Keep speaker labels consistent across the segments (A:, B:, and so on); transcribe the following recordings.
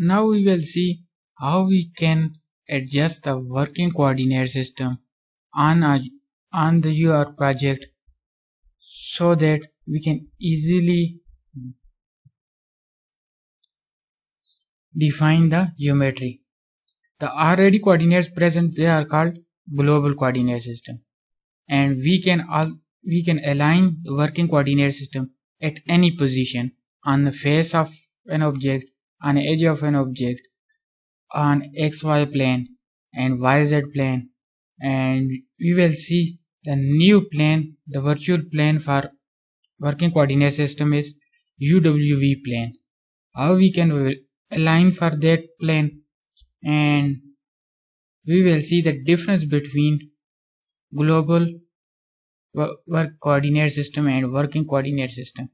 A: Now we will see how we can adjust the working coordinate system on your project so that we can easily define the geometry. The already coordinates present, they are called global coordinate system, and we can align the working coordinate system at any position on the face of an object, on the edge of an object, on xy plane and yz plane, and we will see the new plane, the virtual plane for working coordinate system is UWV plane. How we can align for that plane, and we will see the difference between global work coordinate system and working coordinate system.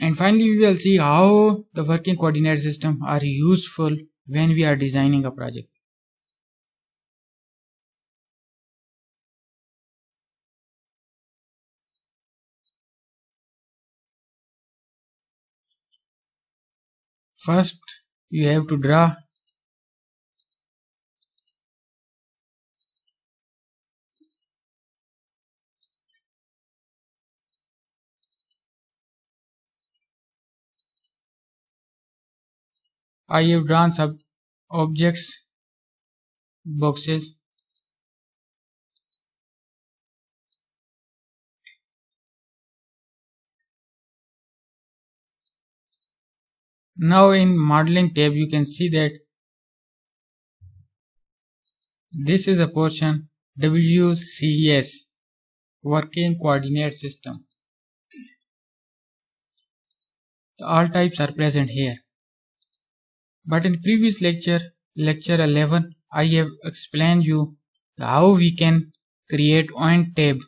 A: And finally, we will see how the working coordinate system are useful when we are designing a project. First, you have to draw I have drawn some objects, boxes. Now in modeling tab you can see that this is a portion WCS, working coordinate system. All types are present here. But in previous lecture 11, I have explained you how we can create one tab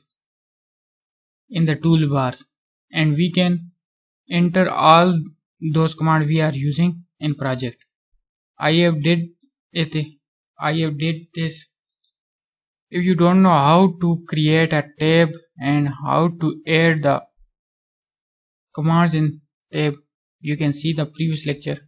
A: in the toolbars, and we can enter all those commands we are using in project. I have did this. If you don't know how to create a tab and how to add the commands in tab, you can see the previous lecture.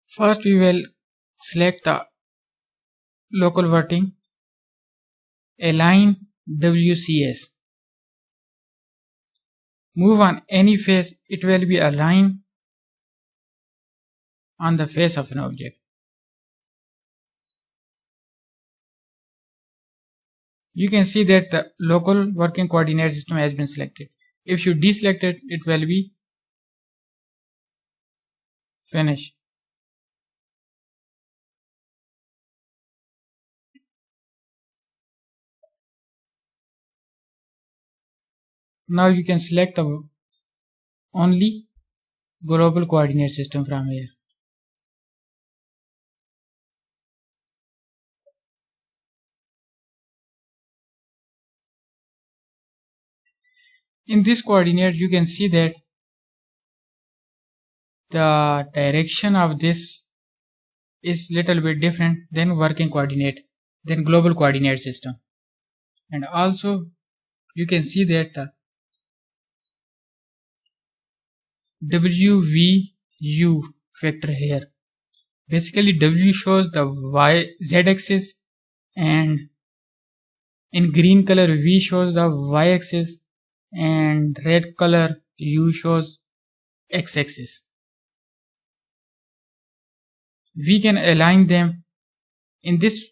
A: First we will select the local verting, align WCS. Move on any face, it will be aligned on the face of an object. You can see that the local working coordinate system has been selected. If you deselect it, it will be finish. Now you can select the only global coordinate system from here. In this coordinate you can see that the direction of this is little bit different than working coordinate, than global coordinate system. And also you can see that the WVU factor here. Basically W shows the Z axis, and in green color V shows the Y axis, and red color U shows X axis. We can align them in this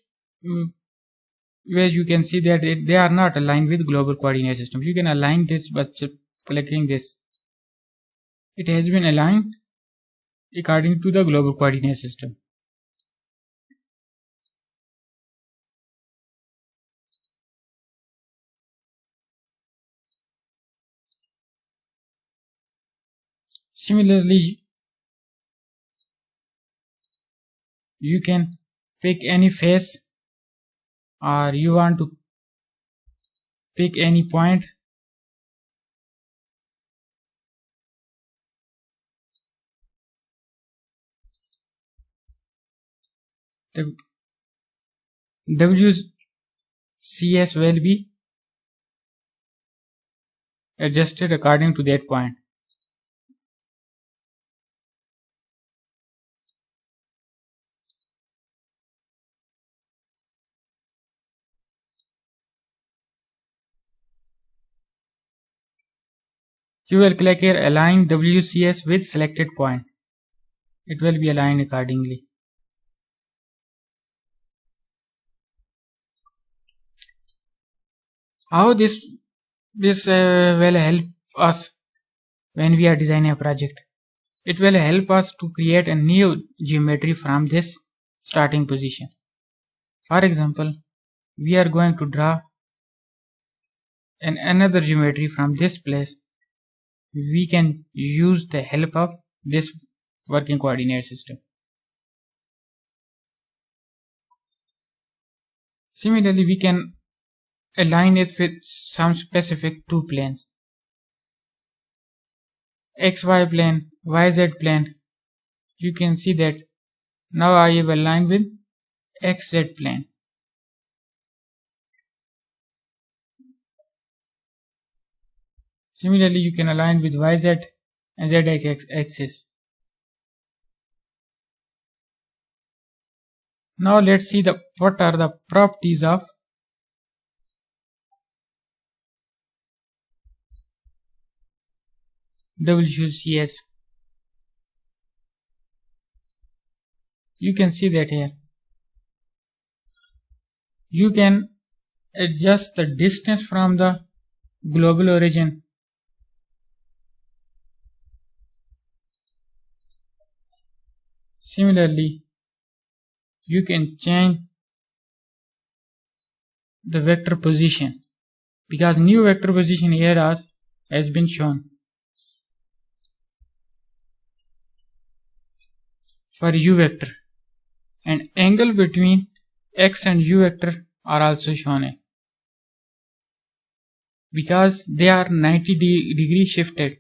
A: way. You can see that they are not aligned with global coordinate system. You can align this by clicking this. It has been aligned according to the global coordinate system. Similarly, you can pick any face, or you want to pick any point. The CS will be adjusted according to that point. You will click here align WCS with selected point. It will be aligned accordingly. How this will help us when we are designing a project? It will help us to create a new geometry from this starting position. For example, we are going to draw another geometry from this place. We can use the help of this working coordinate system. Similarly, we can align it with some specific two planes, XY plane, YZ plane. You can see that now I have aligned with XZ plane. Similarly, you can align with YZ and ZX axis. Now let's see what are the properties of WCS. You can see that here. You can adjust the distance from the global origin. Similarly, you can change the vector position because new vector position here has been shown. For U vector, and angle between X and U vector are also shown because they are 90 degree shifted.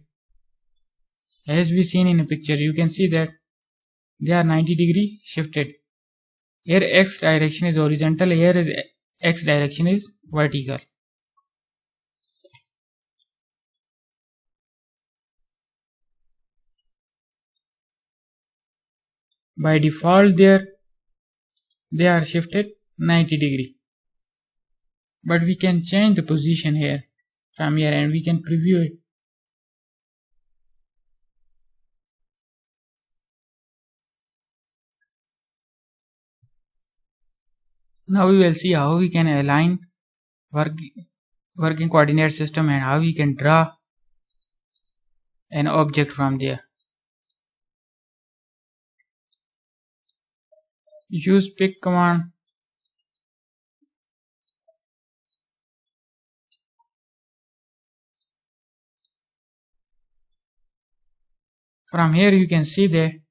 A: As we seen in a picture, you can see that they are 90 degree shifted. Here X direction is horizontal, here is X direction is vertical. By default they are shifted 90 degree. But we can change the position here from here and we can preview it. Now we will see how we can align working coordinate system and how we can draw an object from there. Use pick command. From here you can see the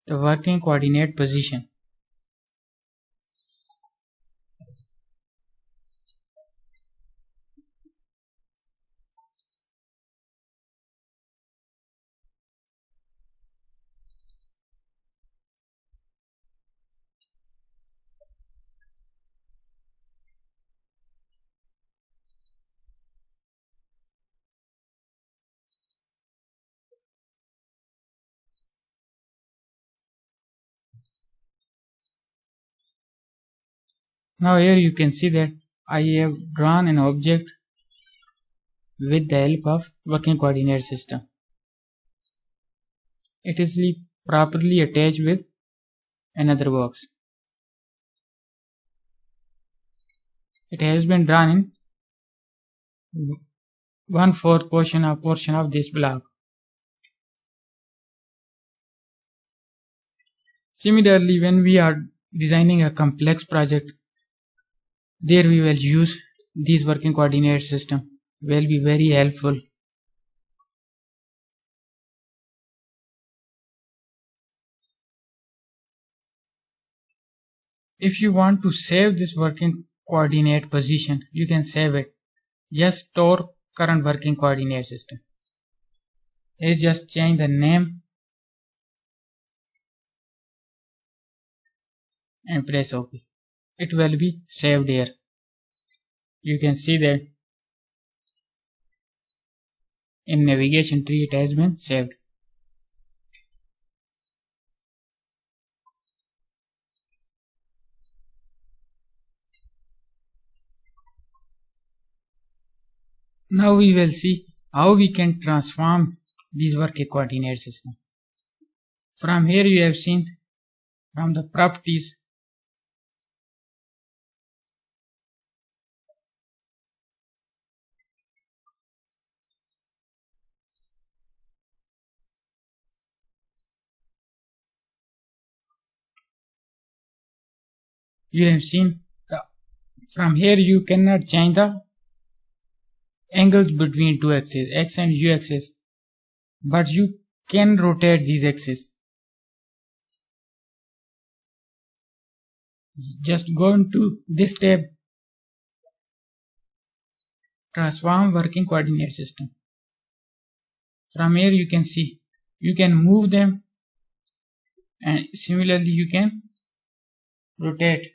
A: working coordinate position. Now here you can see that I have drawn an object with the help of working coordinate system. It is properly attached with another box. It has been drawn in 1/4 portion of this block. Similarly, when we are designing a complex project, there we will use this working coordinate system. Will be very helpful. If you want to save this working coordinate position, you can save it. Just store current working coordinate system. Just change the name and press OK. It will be saved here. you can see that in navigation tree it has been saved. Now we will see how we can transform these working coordinate system. From here you have seen from the properties, you have seen from here you cannot change the angles between two axes, x and y axis, but you can rotate these axes. Just go into this tab, transform working coordinate system. From here you can see you can move them, and similarly you can rotate.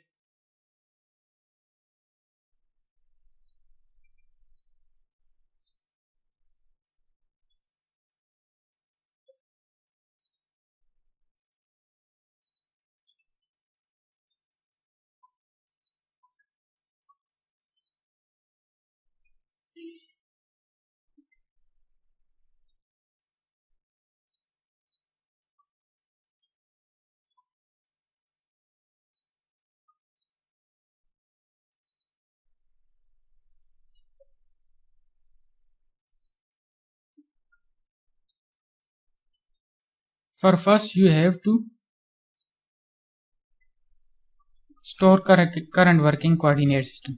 A: For first you have to store current working coordinate system.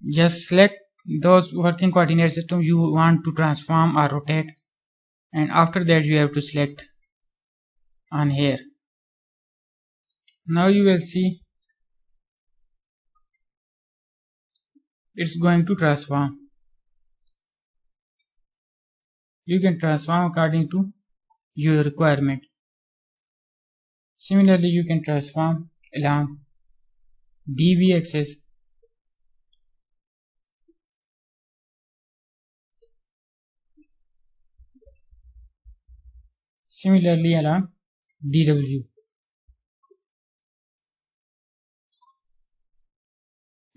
A: Just select those working coordinate system you want to transform or rotate, and after that you have to select on here. Now you will see it's going to transform. You can transform according to your requirement. Similarly you can transform along DV axis, similarly along DW,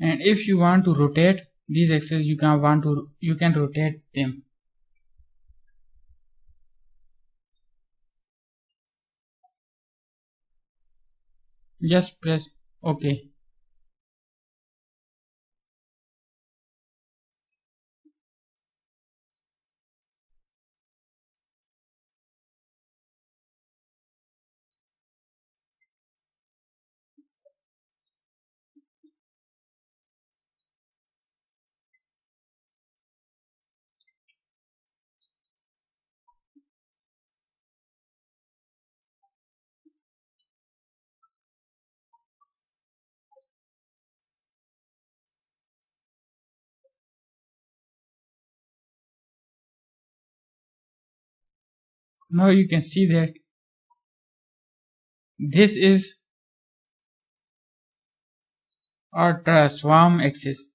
A: and if you want to rotate these axes you can rotate them. Just press OK. Now you can see that this is our transform axis.